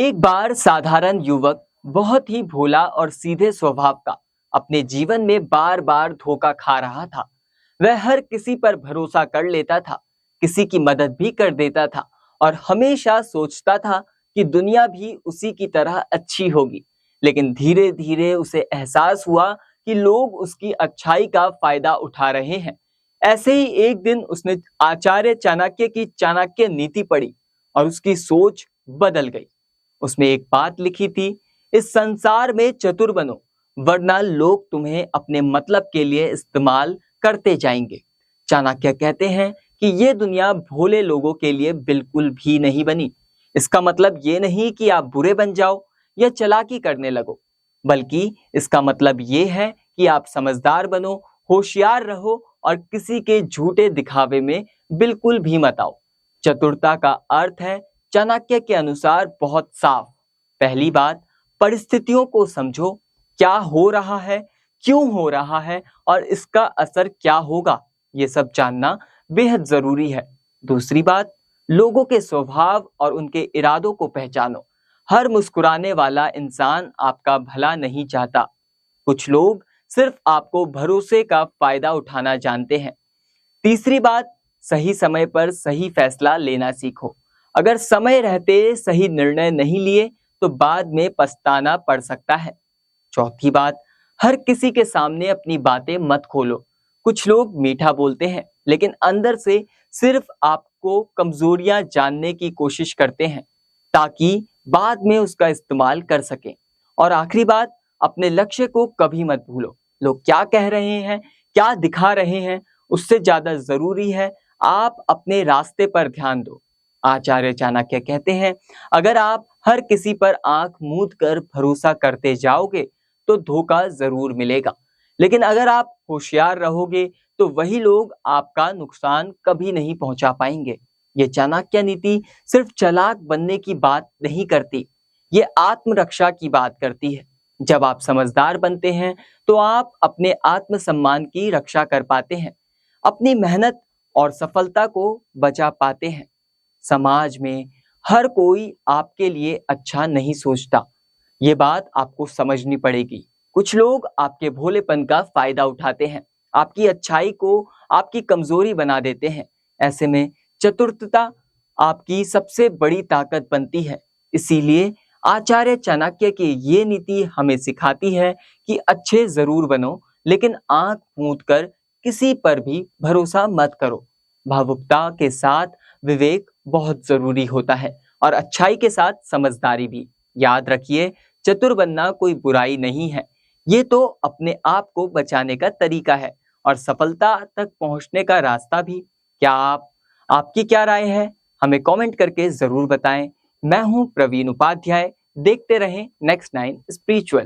एक बार साधारण युवक बहुत ही भोला और सीधे स्वभाव का अपने जीवन में बार बार धोखा खा रहा था। वह हर किसी पर भरोसा कर लेता था, किसी की मदद भी कर देता था और हमेशा सोचता था कि दुनिया भी उसी की तरह अच्छी होगी। लेकिन धीरे धीरे उसे एहसास हुआ कि लोग उसकी अच्छाई का फायदा उठा रहे हैं। ऐसे ही एक दिन उसने आचार्य चाणक्य की चाणक्य नीति पढ़ी और उसकी सोच बदल गई। उसमें एक बात लिखी थी, इस संसार में चतुर बनो, वरना लोग तुम्हें अपने मतलब के लिए इस्तेमाल करते जाएंगे। चाणक्य कहते हैं कि ये दुनिया भोले लोगों के लिए बिल्कुल भी नहीं बनी। इसका मतलब ये नहीं कि आप बुरे बन जाओ या चालाकी करने लगो, बल्कि इसका मतलब ये है कि आप समझदार बनो, होशियार रहो और किसी के झूठे दिखावे में बिल्कुल भी मत आओ। चतुरता का अर्थ है चाणक्य के अनुसार बहुत साफ। पहली बात, परिस्थितियों को समझो, क्या हो रहा है, क्यों हो रहा है और इसका असर क्या होगा, ये सब जानना बेहद जरूरी है। दूसरी बात, लोगों के स्वभाव और उनके इरादों को पहचानो। हर मुस्कुराने वाला इंसान आपका भला नहीं चाहता। कुछ लोग सिर्फ आपको भरोसे का फायदा उठाना जानते हैं। तीसरी बात, सही समय पर सही फैसला लेना सीखो। अगर समय रहते सही निर्णय नहीं लिए तो बाद में पछताना पड़ सकता है। चौथी बात, हर किसी के सामने अपनी बातें मत खोलो। कुछ लोग मीठा बोलते हैं लेकिन अंदर से सिर्फ आपको कमजोरियां जानने की कोशिश करते हैं ताकि बाद में उसका इस्तेमाल कर सकें। और आखिरी बात, अपने लक्ष्य को कभी मत भूलो। लोग क्या कह रहे हैं, क्या दिखा रहे हैं, उससे ज्यादा जरूरी है आप अपने रास्ते पर ध्यान दो। आचार्य चाणक्य कहते हैं, अगर आप हर किसी पर आंख मूंद कर भरोसा करते जाओगे तो धोखा जरूर मिलेगा, लेकिन अगर आप होशियार रहोगे तो वही लोग आपका नुकसान कभी नहीं पहुंचा पाएंगे। ये चाणक्य नीति सिर्फ चालाक बनने की बात नहीं करती, ये आत्मरक्षा की बात करती है। जब आप समझदार बनते हैं तो आप अपने आत्मसम्मान की रक्षा कर पाते हैं, अपनी मेहनत और सफलता को बचा पाते हैं। समाज में हर कोई आपके लिए अच्छा नहीं सोचता, ये बात आपको समझनी पड़ेगी। कुछ लोग आपके भोलेपन का फायदा उठाते हैं, आपकी अच्छाई को आपकी कमजोरी बना देते हैं। ऐसे में चतुरता आपकी सबसे बड़ी ताकत बनती है। इसीलिए आचार्य चाणक्य की ये नीति हमें सिखाती है कि अच्छे जरूर बनो, लेकिन आंख मूंद कर किसी पर भी भरोसा मत करो। भावुकता के साथ विवेक बहुत जरूरी होता है और अच्छाई के साथ समझदारी भी। याद रखिए, चतुर बनना कोई बुराई नहीं है, ये तो अपने आप को बचाने का तरीका है और सफलता तक पहुंचने का रास्ता भी। आपकी क्या राय है, हमें कमेंट करके जरूर बताएं। मैं हूं प्रवीण उपाध्याय, देखते रहें नेक्स्ट 9 स्पिरिचुअल।